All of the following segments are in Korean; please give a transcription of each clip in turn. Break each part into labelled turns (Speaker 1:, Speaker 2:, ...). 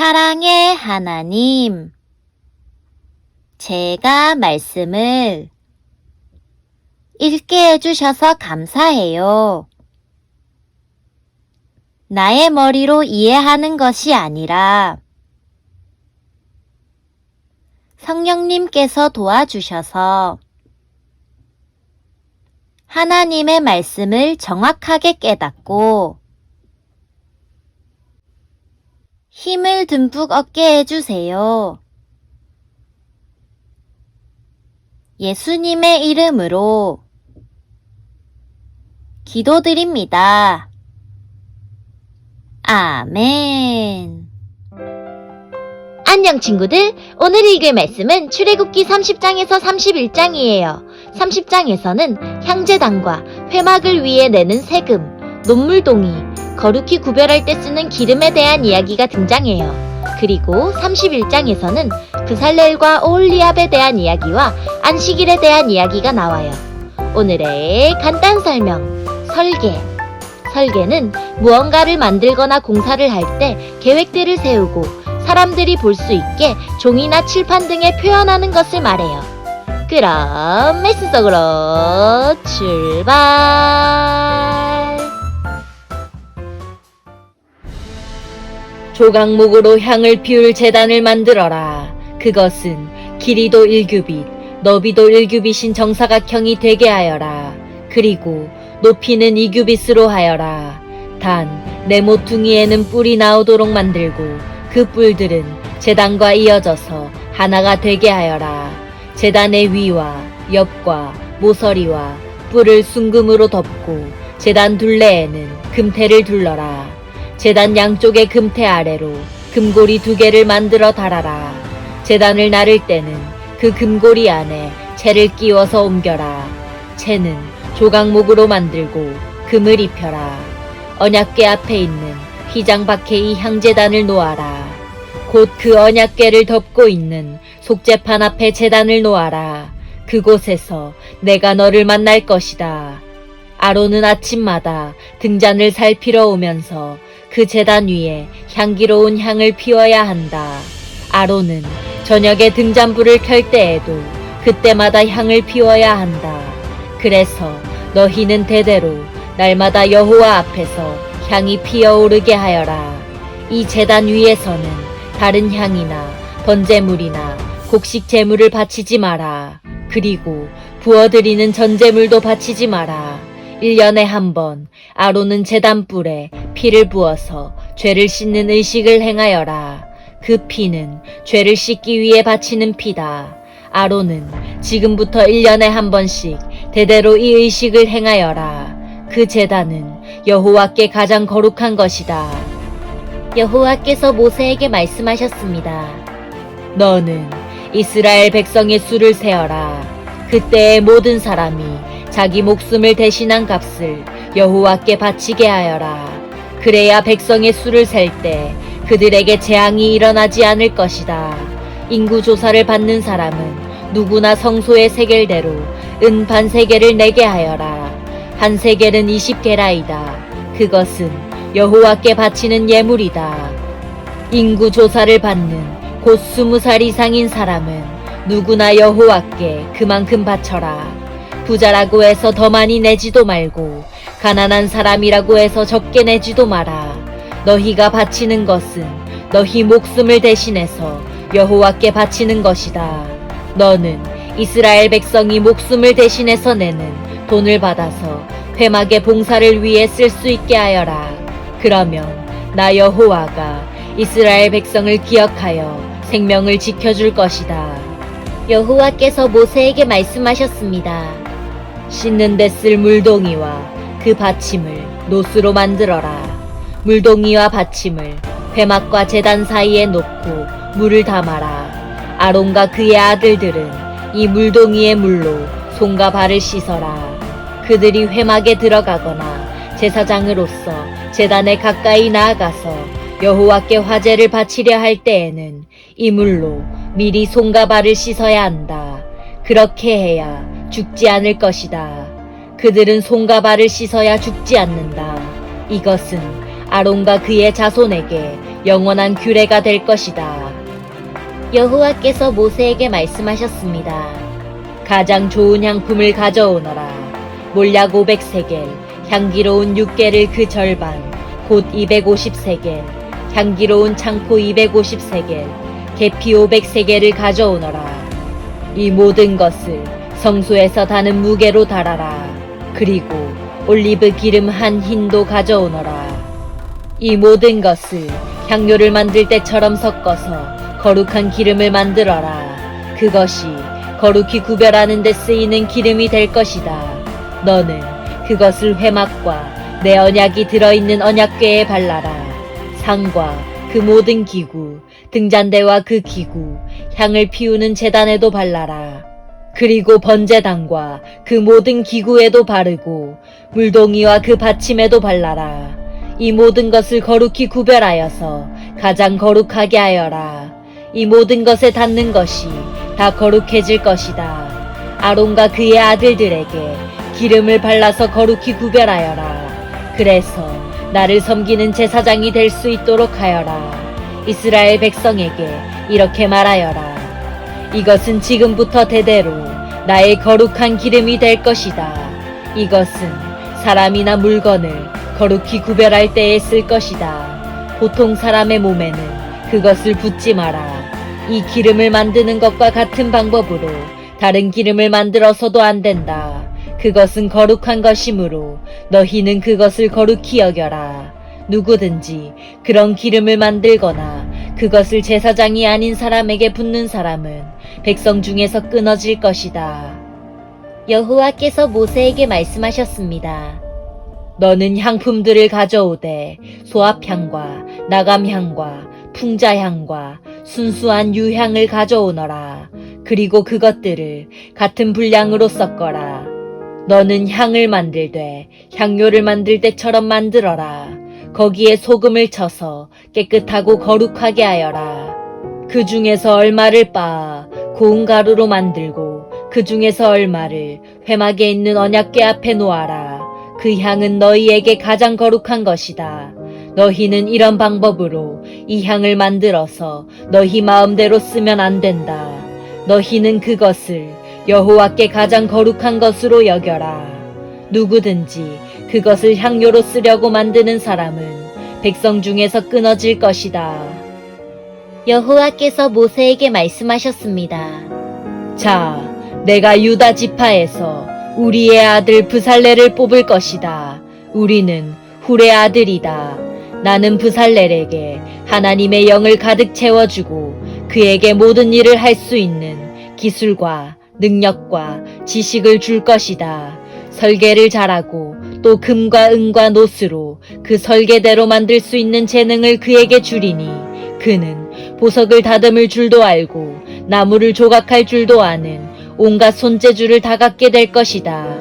Speaker 1: 사랑의 하나님, 제가 말씀을 읽게 해주셔서 감사해요. 나의 머리로 이해하는 것이 아니라 성령님께서 도와주셔서 하나님의 말씀을 정확하게 깨닫고 힘을 듬뿍 얻게 해주세요. 예수님의 이름으로 기도드립니다. 아멘. 안녕 친구들, 오늘 읽을 말씀은 출애굽기 30장에서 31장이에요. 30장에서는 향제단과 회막을 위해 내는 세금, 논물동이, 거룩히 구별할 때 쓰는 기름에 대한 이야기가 등장해요. 그리고 31장에서는 브살렐과 오홀리압에 대한 이야기와 안식일에 대한 이야기가 나와요. 오늘의 간단 설명, 설계. 설계는 무언가를 만들거나 공사를 할 때 계획들을 세우고 사람들이 볼 수 있게 종이나 칠판 등에 표현하는 것을 말해요. 그럼 말씀 속으로 출발!
Speaker 2: 조각목으로 향을 피울 제단을 만들어라. 그것은 길이도 1규빗, 너비도 1규빗인 정사각형이 되게 하여라. 그리고 높이는 2규빗으로 하여라. 단 네 모퉁이에는 뿔이 나오도록 만들고 그 뿔들은 제단과 이어져서 하나가 되게 하여라. 제단의 위와 옆과 모서리와 뿔을 순금으로 덮고 제단 둘레에는 금태를 둘러라. 제단 양쪽의 금태 아래로 금고리 2개를 만들어 달아라. 제단을 나를 때는 그 금고리 안에 채를 끼워서 옮겨라. 채는 조각목으로 만들고 금을 입혀라. 언약궤 앞에 있는 휘장 밖에 이 향제단을 놓아라. 곧 그 언약궤를 덮고 있는 속죄판 앞에 제단을 놓아라. 그곳에서 내가 너를 만날 것이다. 아론은 아침마다 등잔을 살피러 오면서 그 제단 위에 향기로운 향을 피워야 한다. 아론은 저녁에 등잔불을 켤 때에도 그때마다 향을 피워야 한다. 그래서 너희는 대대로 날마다 여호와 앞에서 향이 피어오르게 하여라. 이 제단 위에서는 다른 향이나 번제물이나 곡식 제물을 바치지 마라. 그리고 부어드리는 전제물도 바치지 마라. 1년에 한 번 아론은 제단불에 피를 부어서 죄를 씻는 의식을 행하여라. 그 피는 죄를 씻기 위해 바치는 피다. 아론은 지금부터 1년에 한 번씩 대대로 이 의식을 행하여라. 그 제단은 여호와께 가장 거룩한 것이다. 여호와께서 모세에게 말씀하셨습니다. 너는 이스라엘 백성의 수를 세어라. 그때의 모든 사람이 자기 목숨을 대신한 값을 여호와께 바치게 하여라. 그래야 백성의 수를 셀 때 그들에게 재앙이 일어나지 않을 것이다. 인구 조사를 받는 사람은 누구나 성소의 세겔대로 은 반세겔을 내게 하여라. 한 세겔은 20게라이다. 그것은 여호와께 바치는 예물이다. 인구 조사를 받는 곧 20살 이상인 사람은 누구나 여호와께 그만큼 바쳐라. 부자라고 해서 더 많이 내지도 말고 가난한 사람이라고 해서 적게 내지도 마라. 너희가 바치는 것은 너희 목숨을 대신해서 여호와께 바치는 것이다. 너는 이스라엘 백성이 목숨을 대신해서 내는 돈을 받아서 회막의 봉사를 위해 쓸 수 있게 하여라. 그러면 나 여호와가 이스라엘 백성을 기억하여 생명을 지켜줄 것이다.
Speaker 1: 여호와께서 모세에게 말씀하셨습니다.
Speaker 2: 씻는 데 쓸 물동이와 그 받침을 노수로 만들어라. 물동이와 받침을 회막과 제단 사이에 놓고 물을 담아라. 아론과 그의 아들들은 이 물동이의 물로 손과 발을 씻어라. 그들이 회막에 들어가거나 제사장으로서 제단에 가까이 나아가서 여호와께 화제를 바치려 할 때에는 이 물로 미리 손과 발을 씻어야 한다. 그렇게 해야 죽지 않을 것이다. 그들은 손과 발을 씻어야 죽지 않는다. 이것은 아론과 그의 자손에게 영원한 규례가 될 것이다.
Speaker 1: 여호와께서 모세에게 말씀하셨습니다.
Speaker 2: 가장 좋은 향품을 가져오너라. 몰약 500세겔, 향기로운 6개를 그 절반, 곧 250세겔, 향기로운 창포 250세겔, 계피 500세겔을 가져오너라. 이 모든 것을 성소에서 다는 무게로 달아라. 그리고 올리브 기름 한 흰도 가져오너라. 이 모든 것을 향료를 만들 때처럼 섞어서 거룩한 기름을 만들어라. 그것이 거룩히 구별하는 데 쓰이는 기름이 될 것이다. 너는 그것을 회막과 내 언약이 들어있는 언약궤에 발라라. 상과 그 모든 기구, 등잔대와 그 기구, 향을 피우는 제단에도 발라라. 그리고 번제단과 그 모든 기구에도 바르고 물동이와 그 받침에도 발라라. 이 모든 것을 거룩히 구별하여서 가장 거룩하게 하여라. 이 모든 것에 닿는 것이 다 거룩해질 것이다. 아론과 그의 아들들에게 기름을 발라서 거룩히 구별하여라. 그래서 나를 섬기는 제사장이 될 수 있도록 하여라. 이스라엘 백성에게 이렇게 말하여라. 이것은 지금부터 대대로 나의 거룩한 기름이 될 것이다. 이것은 사람이나 물건을 거룩히 구별할 때에 쓸 것이다. 보통 사람의 몸에는 그것을 붓지 마라. 이 기름을 만드는 것과 같은 방법으로 다른 기름을 만들어서도 안 된다. 그것은 거룩한 것이므로 너희는 그것을 거룩히 여겨라. 누구든지 그런 기름을 만들거나 그것을 제사장이 아닌 사람에게 붓는 사람은 백성 중에서 끊어질 것이다.
Speaker 1: 여호와께서 모세에게 말씀하셨습니다.
Speaker 2: 너는 향품들을 가져오되 소합향과 나감향과 풍자향과 순수한 유향을 가져오너라. 그리고 그것들을 같은 분량으로 섞어라. 너는 향을 만들되 향료를 만들 때처럼 만들어라. 거기에 소금을 쳐서 깨끗하고 거룩하게 하여라. 그 중에서 얼마를 빻아 고운 가루로 만들고 그 중에서 얼마를 회막에 있는 언약궤 앞에 놓아라. 그 향은 너희에게 가장 거룩한 것이다. 너희는 이런 방법으로 이 향을 만들어서 너희 마음대로 쓰면 안 된다. 너희는 그것을 여호와께 가장 거룩한 것으로 여겨라. 누구든지 그것을 향료로 쓰려고 만드는 사람은 백성 중에서 끊어질 것이다.
Speaker 1: 여호와께서 모세에게 말씀하셨습니다.
Speaker 2: 자, 내가 유다 지파에서 우리의 아들 브살렐을 뽑을 것이다. 우리는 훌의 아들이다. 나는 브살렐에게 하나님의 영을 가득 채워주고 그에게 모든 일을 할 수 있는 기술과 능력과 지식을 줄 것이다. 설계를 잘하고 또 금과 은과 노스로 그 설계대로 만들 수 있는 재능을 그에게 주리니 그는 보석을 다듬을 줄도 알고 나무를 조각할 줄도 아는 온갖 손재주를 다 갖게 될 것이다.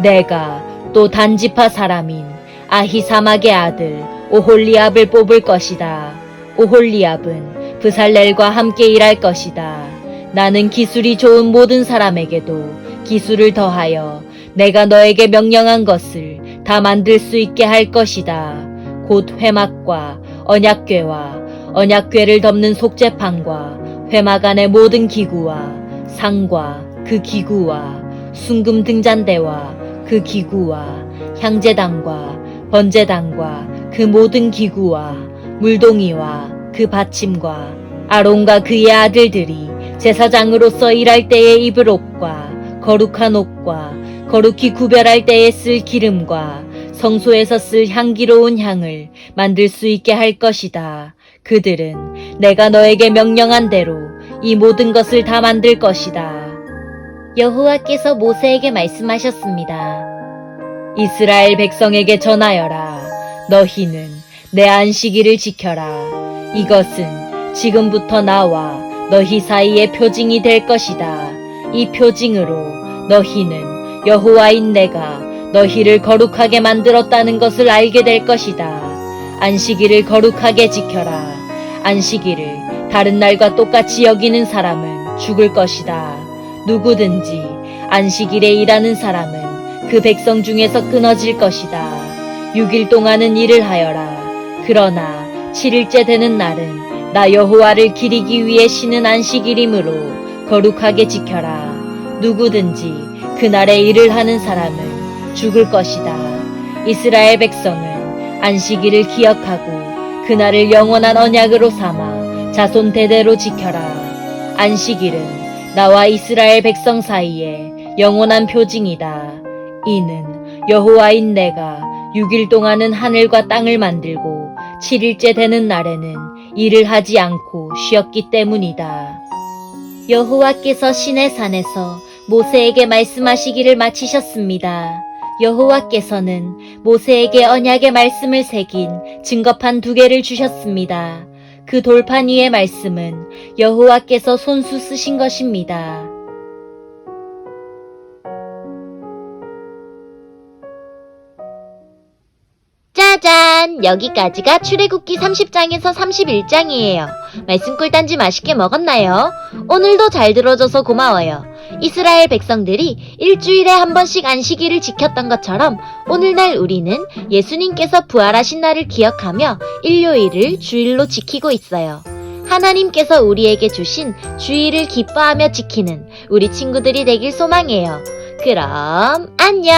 Speaker 2: 내가 또 단지파 사람인 아히사막의 아들 오홀리압을 뽑을 것이다. 오홀리압은 브살렐과 함께 일할 것이다. 나는 기술이 좋은 모든 사람에게도 기술을 더하여 내가 너에게 명령한 것을 다 만들 수 있게 할 것이다. 곧 회막과 언약궤와 언약궤를 덮는 속죄판과 회막 안의 모든 기구와 상과 그 기구와 순금 등잔대와 그 기구와 향제단과 번제단과 그 모든 기구와 물동이와 그 받침과 아론과 그의 아들들이 제사장으로서 일할 때에 입을 옷과 거룩한 옷과 거룩히 구별할 때에 쓸 기름과 성소에서 쓸 향기로운 향을 만들 수 있게 할 것이다. 그들은 내가 너에게 명령한 대로 이 모든 것을 다 만들 것이다.
Speaker 1: 여호와께서 모세에게 말씀하셨습니다.
Speaker 2: 이스라엘 백성에게 전하여라. 너희는 내 안식일을 지켜라. 이것은 지금부터 나와 너희 사이의 표징이 될 것이다. 이 표징으로 너희는 여호와인 내가 너희를 거룩하게 만들었다는 것을 알게 될 것이다. 안식일을 거룩하게 지켜라. 안식일을 다른 날과 똑같이 여기는 사람은 죽을 것이다. 누구든지 안식일에 일하는 사람은 그 백성 중에서 끊어질 것이다. 6일 동안은 일을 하여라. 그러나 7일째 되는 날은 나 여호와를 기리기 위해 쉬는 안식일이므로 거룩하게 지켜라. 누구든지 그날에 일을 하는 사람은 죽을 것이다. 이스라엘 백성은 안식일을 기억하고 그날을 영원한 언약으로 삼아 자손 대대로 지켜라. 안식일은 나와 이스라엘 백성 사이에 영원한 표징이다. 이는 여호와인 내가 6일 동안은 하늘과 땅을 만들고 7일째 되는 날에는 일을 하지 않고 쉬었기 때문이다. 여호와께서 시내 산에서 모세에게 말씀하시기를 마치셨습니다. 여호와께서는 모세에게 언약의 말씀을 새긴 증거판 2개를 주셨습니다. 그 돌판 위의 말씀은 여호와께서 손수 쓰신 것입니다.
Speaker 1: 짜잔! 여기까지가 출애굽기 30장에서 31장이에요. 말씀 꿀단지 맛있게 먹었나요? 오늘도 잘 들어줘서 고마워요. 이스라엘 백성들이 일주일에 한 번씩 안식일을 지켰던 것처럼 오늘날 우리는 예수님께서 부활하신 날을 기억하며 일요일을 주일로 지키고 있어요. 하나님께서 우리에게 주신 주일을 기뻐하며 지키는 우리 친구들이 되길 소망해요. 그럼 안녕!